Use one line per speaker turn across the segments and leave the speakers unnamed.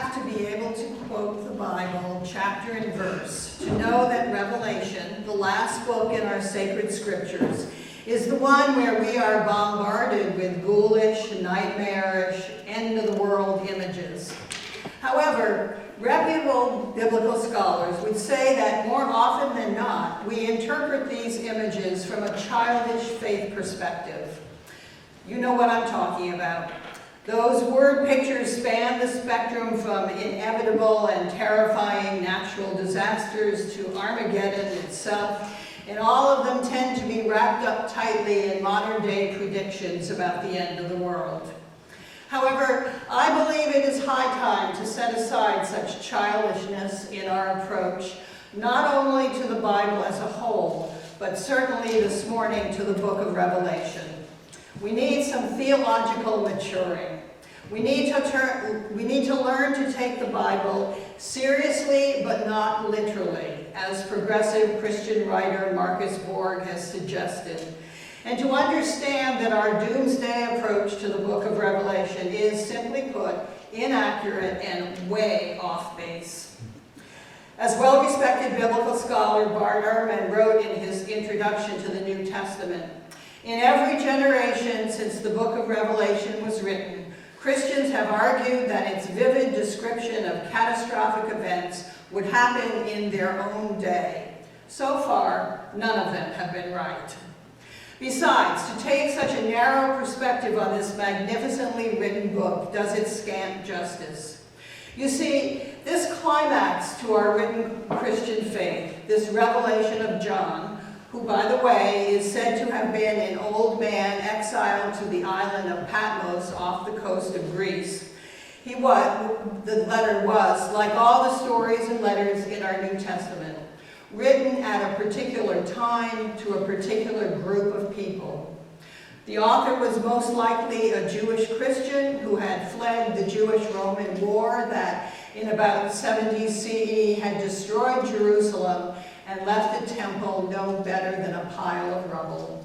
have to be able to quote the Bible chapter and verse to know that Revelation, the last book in our sacred scriptures, is the one where we are bombarded with ghoulish, nightmarish, end-of-the-world images. However, reputable biblical scholars would say that more often than not, we interpret these images from a childish faith perspective. You know what I'm talking about. Those word pictures span the spectrum from inevitable and terrifying natural disasters to Armageddon itself, and all of them tend to be wrapped up tightly in modern-day predictions about the end of the world. However, I believe it is high time to set aside such childishness in our approach, not only to the Bible as a whole, but certainly this morning to the book of Revelation. We need some theological maturing. We need to learn to take the Bible seriously but not literally, as progressive Christian writer Marcus Borg has suggested, and to understand that our doomsday approach to the book of Revelation is, simply put, inaccurate and way off base. As well-respected biblical scholar Bart Ehrman wrote in his introduction to the New Testament, in every generation since the book of Revelation was written, Christians have argued that its vivid description of catastrophic events would happen in their own day. So far, none of them have been right. Besides, to take such a narrow perspective on this magnificently written book does it scant justice. You see, this climax to our written Christian faith, this revelation of John, who, by the way, is said to have been an old man exiled to the island of Patmos off the coast of Greece. The letter was, like all the stories and letters in our New Testament, written at a particular time to a particular group of people. The author was most likely a Jewish Christian who had fled the Jewish-Roman war that in about 70 CE had destroyed Jerusalem and left the temple no better than a pile of rubble.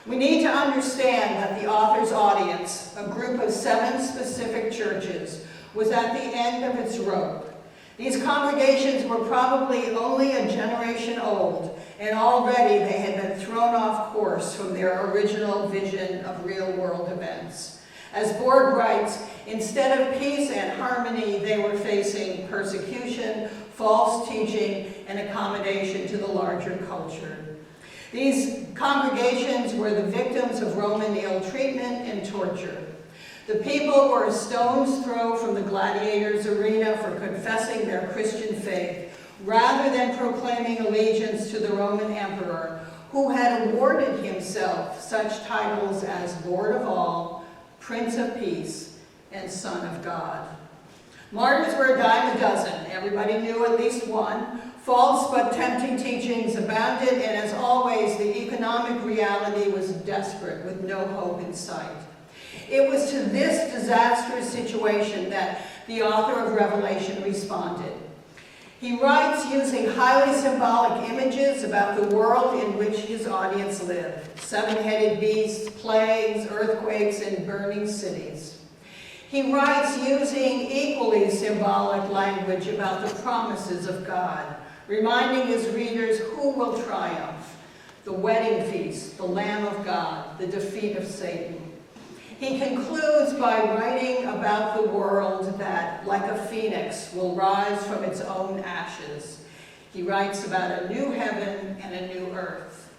We need to understand that the author's audience, a group of 7 specific churches, was at the end of its rope. These congregations were probably only a generation old, and already they had been thrown off course from their original vision of real-world events. As Borg writes, instead of peace and harmony, they were facing persecution, false teaching, and accommodation to the larger culture. These congregations were the victims of Roman ill-treatment and torture. The people were a stone's throw from the gladiators' arena for confessing their Christian faith, rather than proclaiming allegiance to the Roman emperor, who had awarded himself such titles as Lord of all, Prince of Peace, and Son of God. Martyrs were a dime a dozen. Everybody knew at least one. False but tempting teachings abounded, and as always, the economic reality was desperate, with no hope in sight. It was to this disastrous situation that the author of Revelation responded. He writes using highly symbolic images about the world in which his audience lived: 7-headed beasts, plagues, earthquakes, and burning cities. He writes using equally symbolic language about the promises of God, reminding his readers who will triumph: the wedding feast, the Lamb of God, the defeat of Satan. He concludes by writing about the world that, like a phoenix, will rise from its own ashes. He writes about a new heaven and a new earth.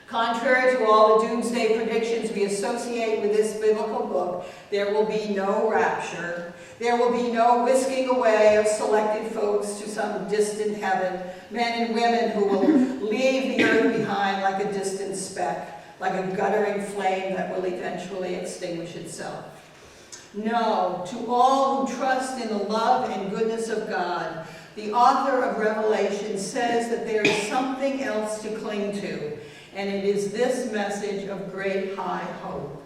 Contrary to all the doomsday predictions we associate with this biblical book, there will be no rapture. There will be no whisking away of selected folks to some distant heaven, men and women who will leave the earth behind like a distant speck, like a guttering flame that will eventually extinguish itself. No, to all who trust in the love and goodness of God, the author of Revelation says that there is something else to cling to, and it is this message of great high hope.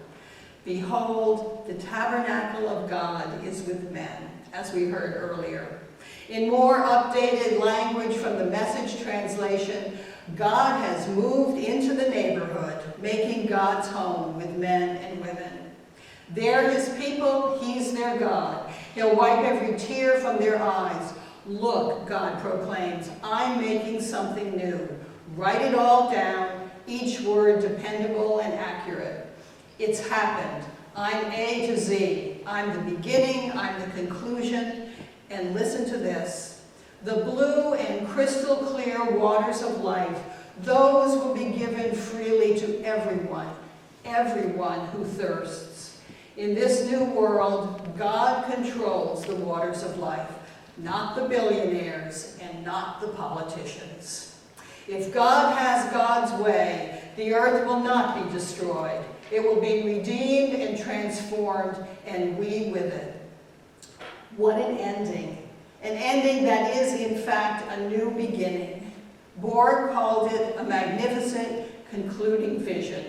Behold, the tabernacle of God is with men, as we heard earlier. In more updated language from the Message translation, God has moved into the neighborhood, making God's home with men and women. They're his people, he's their God. He'll wipe every tear from their eyes. Look, God proclaims, I'm making something new. Write it all down, each word dependable and accurate. It's happened. I'm A to Z. I'm the beginning, I'm the conclusion, and listen to this. The blue and crystal clear waters of life, those will be given freely to everyone who thirsts. In this new world, God controls the waters of life, not the billionaires and not the politicians. If God has God's way, the earth will not be destroyed. It will be redeemed and transformed, and we with it. What an ending. An ending that is, in fact, a new beginning. Borg called it a magnificent concluding vision.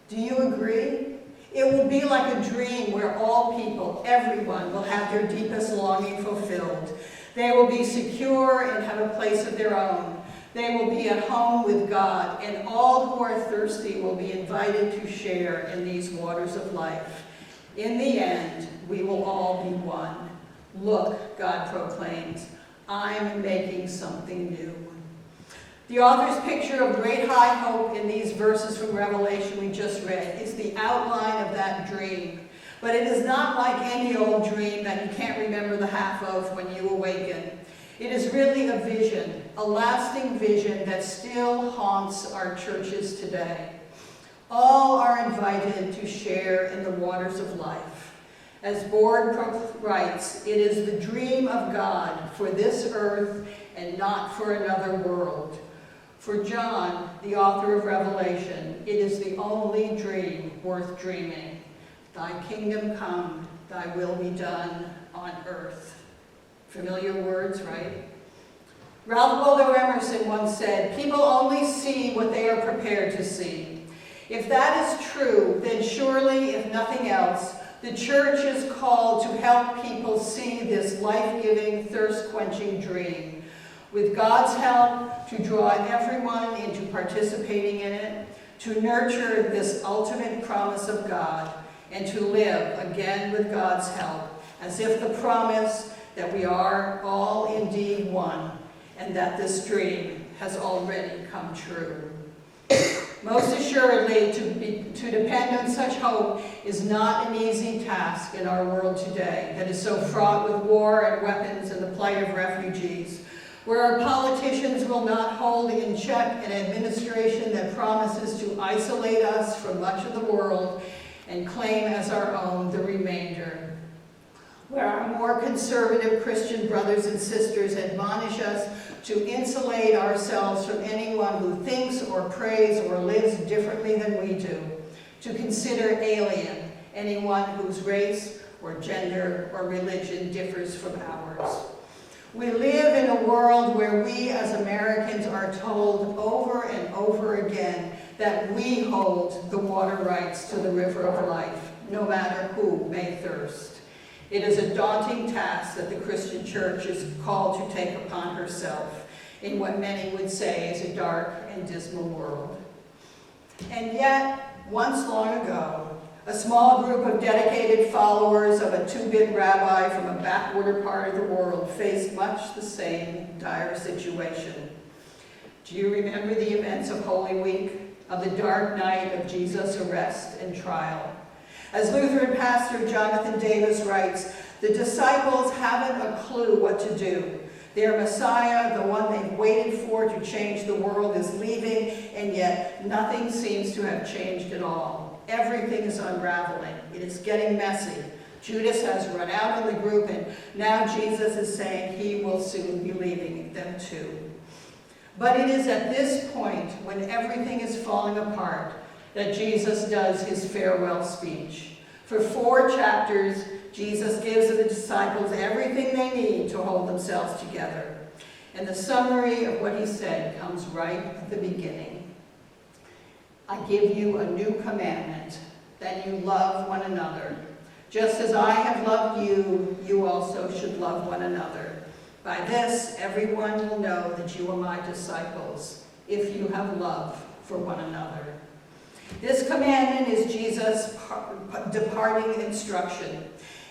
Do you agree? It will be like a dream where all people, everyone, will have their deepest longing fulfilled. They will be secure and have a place of their own. They will be at home with God, and all who are thirsty will be invited to share in these waters of life. In the end, we will all be one. Look, God proclaims, I'm making something new. The author's picture of great high hope in these verses from Revelation we just read is the outline of that dream. But it is not like any old dream that you can't remember the half of when you awaken. It is really a vision, a lasting vision that still haunts our churches today. All are invited to share in the waters of life. As Borg writes, it is the dream of God for this earth and not for another world. For John, the author of Revelation, it is the only dream worth dreaming. Thy kingdom come, thy will be done on earth. Familiar words, right? Ralph Waldo Emerson once said, people only see what they are prepared to see. If that is true, then surely, if nothing else, the church is called to help people see this life-giving, thirst-quenching dream. With God's help, to draw everyone into participating in it, to nurture this ultimate promise of God, and to live, again with God's help, as if the promise that we are all indeed one, and that this dream has already come true. Most assuredly, to depend on such hope is not an easy task in our world today that is so fraught with war and weapons and the plight of refugees, where our politicians will not hold in check an administration that promises to isolate us from much of the world and claim as our own the remainder, where our more conservative Christian brothers and sisters admonish us to insulate ourselves from anyone who thinks or prays or lives differently than we do, to consider alien anyone whose race or gender or religion differs from ours. We live in a world where we as Americans are told over and over again that we hold the water rights to the river of life, no matter who may thirst. It is a daunting task that the Christian church is called to take upon herself in what many would say is a dark and dismal world. And yet, once long ago, a small group of dedicated followers of a two-bit rabbi from a backwater part of the world faced much the same dire situation. Do you remember the events of Holy Week, of the dark night of Jesus' arrest and trial? As Lutheran pastor Jonathan Davis writes, the disciples haven't a clue what to do. Their Messiah, the one they've waited for to change the world, is leaving, and yet nothing seems to have changed at all. Everything is unraveling. It is getting messy. Judas has run out of the group, and now Jesus is saying he will soon be leaving them too. But it is at this point, when everything is falling apart, that Jesus does his farewell speech. For 4 chapters, Jesus gives the disciples everything they need to hold themselves together. And the summary of what he said comes right at the beginning. I give you a new commandment, that you love one another. Just as I have loved you, you also should love one another. By this, everyone will know that you are my disciples, if you have love for one another. This commandment is Jesus' departing instruction.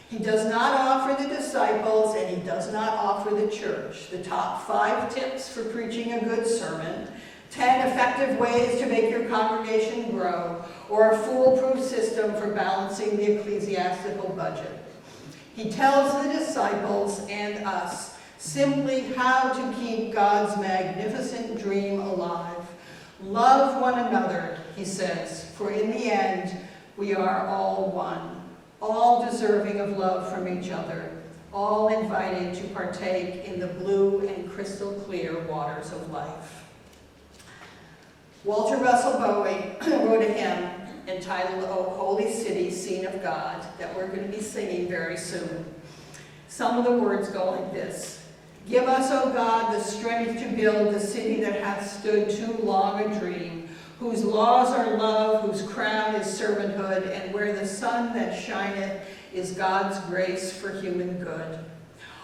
He does not offer the disciples, and he does not offer the church the top 5 tips for preaching a good sermon, 10 effective ways to make your congregation grow, or a foolproof system for balancing the ecclesiastical budget. He tells the disciples and us simply how to keep God's magnificent dream alive. Love one another, he says, for in the end, we are all one, all deserving of love from each other, all invited to partake in the blue and crystal clear waters of life. Walter Russell Bowie wrote a hymn entitled, "O Holy City, Scene of God," that we're going to be singing very soon. Some of the words go like this: "Give us, O God, the strength to build the city that hath stood too long a dream, whose laws are love, whose crown is servanthood, and where the sun that shineth is God's grace for human good.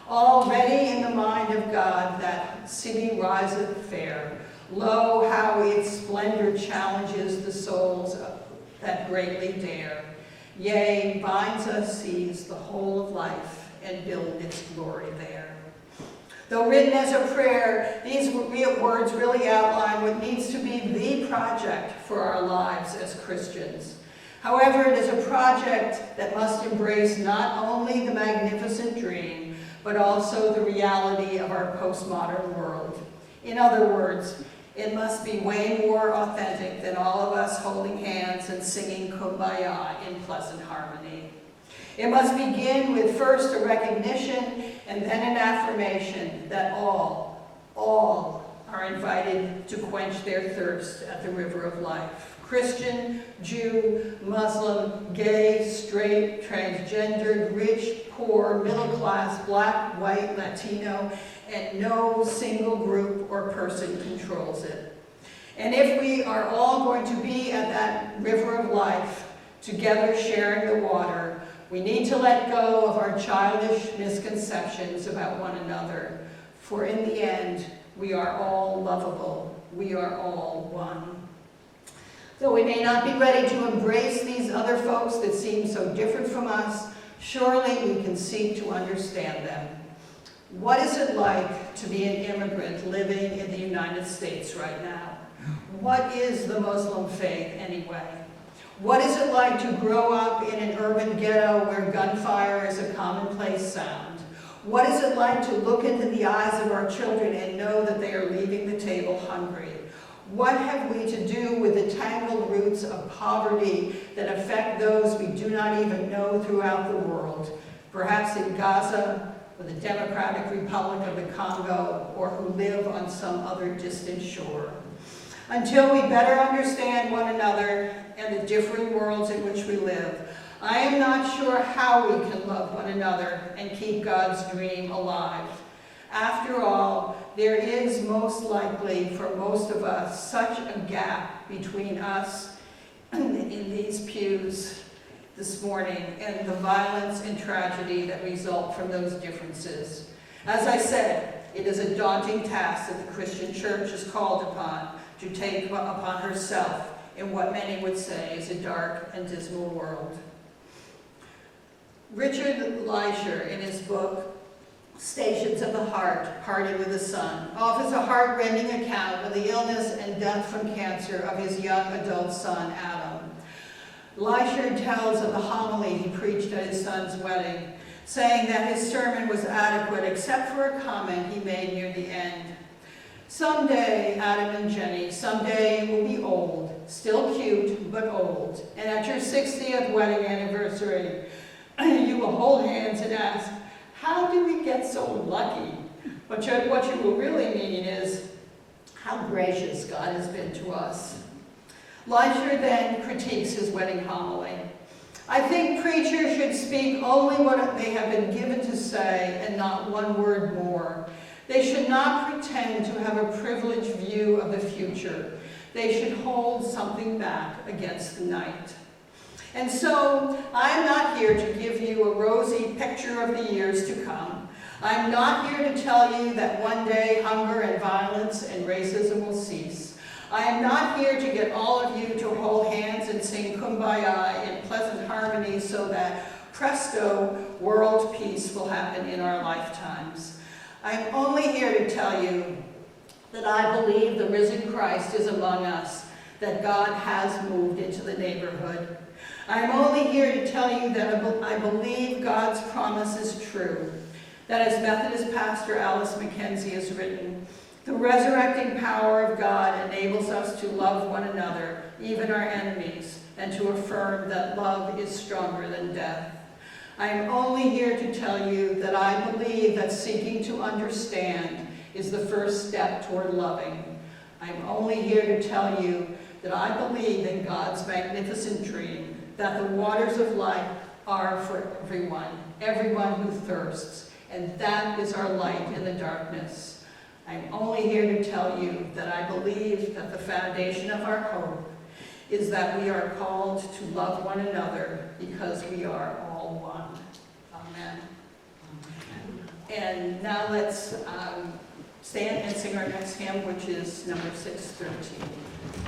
Already in the mind of God that city riseth fair. Lo, how its splendor challenges the souls that greatly dare. Yea, binds us, seize the whole of life, and build its glory there." Though written as a prayer, these words really outline what needs to be the project for our lives as Christians. However, it is a project that must embrace not only the magnificent dream, but also the reality of our postmodern world. In other words, it must be way more authentic than all of us holding hands and singing Kumbaya in pleasant harmony. It must begin with first a recognition and then an affirmation that all are invited to quench their thirst at the river of life. Christian, Jew, Muslim, gay, straight, transgendered, rich, poor, middle class, black, white, Latino, and no single group or person controls it. And if we are all going to be at that river of life, together sharing the water, we need to let go of our childish misconceptions about one another, for in the end, we are all lovable. We are all one. Though we may not be ready to embrace these other folks that seem so different from us, surely we can seek to understand them. What is it like to be an immigrant living in the United States right now? What is the Muslim faith anyway? What is it like to grow up in an urban ghetto where gunfire is a commonplace sound? What is it like to look into the eyes of our children and know that they are leaving the table hungry? What have we to do with the tangled roots of poverty that affect those we do not even know throughout the world, perhaps in Gaza, or the Democratic Republic of the Congo, or who live on some other distant shore? Until we better understand one another and the differing worlds in which we live, I am not sure how we can love one another and keep God's dream alive. After all, there is most likely, for most of us, such a gap between us in these pews this morning and the violence and tragedy that result from those differences. As I said, it is a daunting task that the Christian church is called upon to take upon herself in what many would say is a dark and dismal world. Richard Leisher, in his book, Stations of the Heart, Parting with the Sun, offers a heart-rending account of the illness and death from cancer of his young adult son, Adam. Leisher tells of the homily he preached at his son's wedding, saying that his sermon was adequate except for a comment he made near the end. "Someday, Adam and Jenny, someday you will be old, still cute, but old, and at your 60th wedding anniversary, you will hold hands and ask, 'How did we get so lucky?' But what you will really mean is, 'How gracious God has been to us.'" Leisher then critiques his wedding homily. "I think preachers should speak only what they have been given to say and not one word more. They should not pretend to have a privileged view of the future. They should hold something back against the night." And so, I'm not here to give you a rosy picture of the years to come. I'm not here to tell you that one day hunger and violence and racism will cease. I am not here to get all of you to hold hands and sing Kumbaya in pleasant harmony so that presto, world peace will happen in our lifetimes. I'm only here to tell you that I believe the risen Christ is among us, that God has moved into the neighborhood. I'm only here to tell you that I believe God's promise is true, that as Methodist pastor Alice McKenzie has written, the resurrecting power of God enables us to love one another, even our enemies, and to affirm that love is stronger than death. I am only here to tell you that I believe that seeking to understand is the first step toward loving. I'm only here to tell you that I believe in God's magnificent dream, that the waters of life are for everyone who thirsts, and that is our light in the darkness. I'm only here to tell you that I believe that the foundation of our hope is that we are called to love one another because we are all one. Amen. And now let's stand and sing our next hymn, which is number 613.